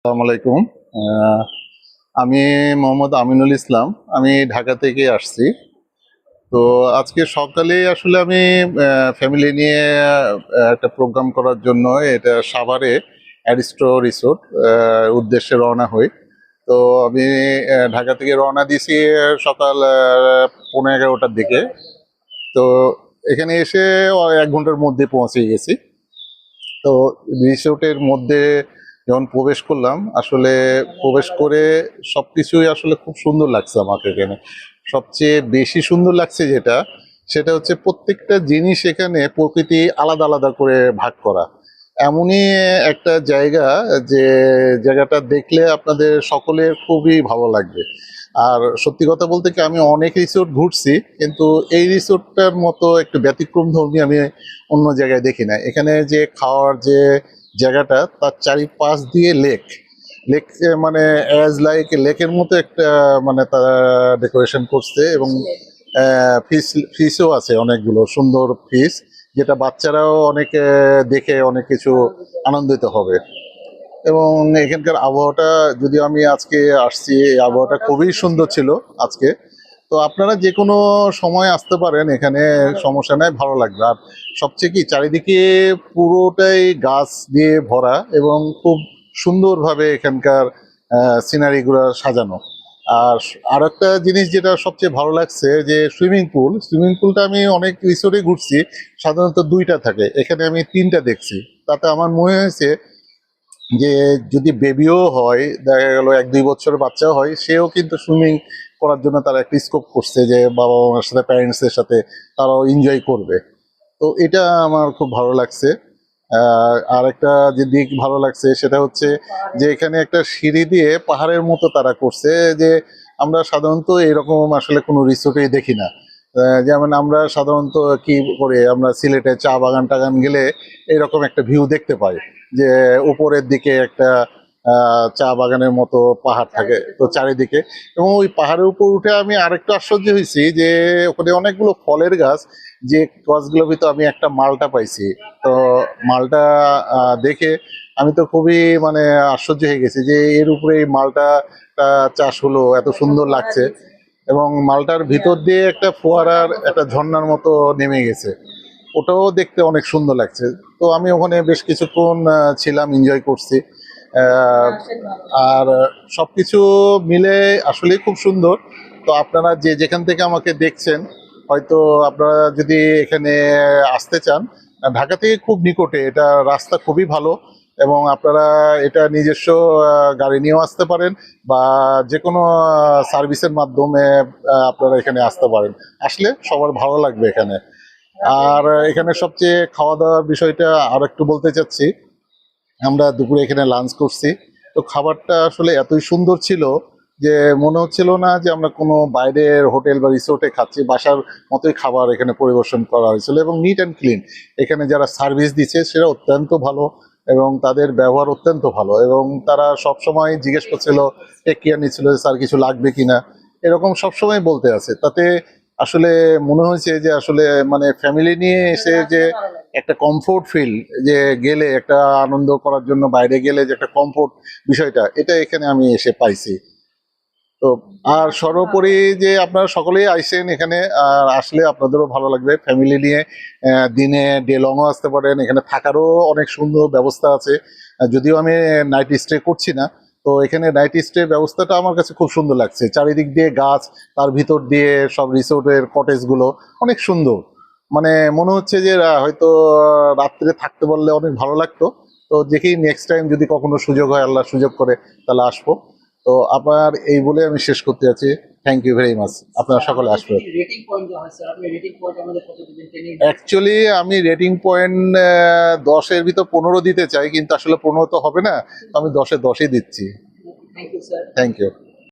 আসসালামু আলাইকুম। আহ, আমি মোহাম্মদ আমিনুল ইসলাম। আমি ঢাকা থেকে আসছি। তো আজকে সকালে আসলে আমি ফ্যামিলি নিয়ে একটা প্রোগ্রাম করার জন্য এটা সাভারে অ্যারিস্টো রিসোর্ট উদ্দেশ্যে রওনা হই। তো আমি ঢাকা থেকে রওনা দিয়েছি সকাল 11:15টার দিকে। তো এখানে এসে 1 ঘন্টার মধ্যে পৌঁছে গেছি। তো রিসোর্টের মধ্যে যখন প্রবেশ করলাম, আসলে প্রবেশ করে সবকিছুই আসলে খুব সুন্দর লাগছে আমাকে এখানে। সবচেয়ে বেশি সুন্দর লাগছে যেটা, সেটা হচ্ছে প্রত্যেকটা জিনিস এখানে প্রকৃতি আলাদা আলাদা করে ভাগ করা। এমনই একটা জায়গা যে জায়গাটা দেখলে আপনাদের সকলের খুবই ভালো লাগবে। আর সত্যি কথা বলতে কি, আমি অনেক রিসোর্ট ঘুরছি, কিন্তু এই রিসোর্টটার মতো একটু ব্যতিক্রম ধর্মী আমি অন্য জায়গায় দেখি না। এখানে যে খাওয়ার যে জায়গাটা, তার চারিপাশ দিয়ে লেক। লেক মানে অ্যাজ লাইক লেকের মতো একটা, মানে তারা ডেকোরেশন করছে। এবং ফিস ফিসও আছে অনেকগুলো সুন্দর ফিস, যেটা বাচ্চারাও অনেকে দেখে অনেক কিছু আনন্দিত হবে। এবং এখানকার আবহাওয়াটা, যদি আমি আজকে আসছি, এই আবহাওয়াটা খুবই সুন্দর ছিল আজকে। তো আপনারা যে কোনো সময় আসতে পারেন এখানে, সমস্যা নেই, ভালো লাগবে। আর সবচেয়ে কি, চারিদিকে পুরোটাই গাছ দিয়ে ভরা এবং খুব সুন্দরভাবে এখানকার সিনারিগুলো সাজানো। আর একটা জিনিস যেটা সবচেয়ে ভালো লাগছে, যে সুইমিং পুলটা আমি অনেক রিসোর্টে ঘুরছি, সাধারণত 2টা থাকে, এখানে আমি 3টা দেখছি। তাতে আমার মনে হয়েছে যে যদি বেবিও হয়, দেখা গেল 1-2 বছরের বাচ্চাও হয়, সেও কিন্তু সুইমিং করার জন্য তারা একটা স্কোপ করছে, যে বাবা মার সাথে, প্যারেন্টসদের সাথে তারাও এনজয় করবে। তো এটা আমার খুব ভালো লাগছে। আর একটা যে দিক ভালো লাগছে, সেটা হচ্ছে যে এখানে একটা সিঁড়ি দিয়ে পাহাড়ের মতো তারা করছে, যে আমরা সাধারণত এরকম আসলে কোনো রিসোর্টেই দেখি না। যেমন আমরা সাধারণত কি করে, আমরা সিলেটে চা বাগান টাগান গেলে এরকম একটা ভিউ দেখতে পাই, যে উপরের দিকে একটা চা বাগানের মতো পাহাড় থাকে তো চারিদিকে। এবং ওই পাহাড়ের উপর উঠে আমি আরেকটু আশ্চর্য হয়েছি, যে ওখানে অনেকগুলো ফলের গাছ, যে গাছগুলোর ভিতর আমি একটা মালটা পাইছি। তো মালটা দেখে আমি তো খুবই, মানে আশ্চর্য হয়ে গেছি, যে এর উপরে এই মালটা চাষ হলো, এত সুন্দর লাগছে। এবং মালটার ভিতর দিয়ে একটা ফোয়ারার, একটা ঝর্ণার মতো নেমে গেছে, ওটাও দেখতে অনেক সুন্দর লাগছে। তো আমি ওখানে বেশ কিছুক্ষণ ছিলাম, এনজয় করছি। আহ, আর সবকিছু মিলে আসলেই খুব সুন্দর। তো আপনারা যে যেখান থেকে আমাকে দেখছেন, হয়তো আপনারা যদি এখানে আসতে চান, ঢাকা থেকে খুব নিকটে, এটা রাস্তা খুবই ভালো। এবং আপনারা এটা নিজস্ব গাড়ি নিয়েও আসতে পারেন, বা যে কোনো সার্ভিসের মাধ্যমে আপনারা এখানে আসতে পারেন। আসলে সবার ভালো লাগবে এখানে। আর এখানে সবচেয়ে খাওয়া দাওয়ার বিষয়টা আর একটু বলতে চাচ্ছি। আমরা দুপুরে এখানে লাঞ্চ করছি। তো খাবারটা আসলে এতই সুন্দর ছিল, যে মনে হচ্ছিল না যে আমরা কোনো বাইরের হোটেল বা রিসোর্টে খাচ্ছি, বাসার মতোই খাবার এখানে পরিবেশন করা হয়েছিল। এবং নিট অ্যান্ড ক্লিন, এখানে যারা সার্ভিস দিচ্ছে সেটা অত্যন্ত ভালো, এবং তাদের ব্যবহার অত্যন্ত ভালো। এবং তারা সব সময় জিজ্ঞেস করছিল, টেক কেয়ার নিচ্ছিল, যে স্যার কিছু লাগবে কিনা, এরকম সবসময় বলতে আছে। তাতে আসলে মনে হয়েছে যে আসলে, মানে ফ্যামিলি নিয়ে এসে যে একটা কমফোর্ট ফিল, যে গেলে একটা আনন্দ করার জন্য বাইরে গেলে যে একটা কমফোর্ট বিষয়টা, এটা এখানে আমি এসে পাইছি। তো আর সর্বোপরি, যে আপনারা সকলেই আইসেন এখানে, আর আসলে আপনাদেরও ভালো লাগবে ফ্যামিলি নিয়ে। দিনে ডে লংও আসতে পারেন, এখানে থাকারও অনেক সুন্দর ব্যবস্থা আছে। যদিও আমি নাইট স্টে করছি না, তো এখানে নাইট স্টে ব্যবস্থাটা আমার কাছে খুব সুন্দর লাগছে। চারিদিক দিয়ে গাছ, তার ভিতর দিয়ে সব রিসোর্টের কটেজগুলো অনেক সুন্দর। মানে মনে হচ্ছে যে হয়তো রাত্রে থাকতে পারলে অনেক ভালো লাগতো। তো দেখি নেক্সট টাইম যদি কখনো সুযোগ হয়, আল্লাহ সুযোগ করে, তাহলে আসবো। তো আপনার এই বলে আমি শেষ করতে যাচ্ছি। থ্যাংক ইউ ভেরি মাচ, আপনারা সকলে আসবেন। অ্যাকচুয়ালি আমি রেটিং পয়েন্ট 10-এর ভিতর 15 দিতে চাই, কিন্তু আসলে 15 তো হবে না, তো আমি 10-এ 10ই দিচ্ছি। Thank you.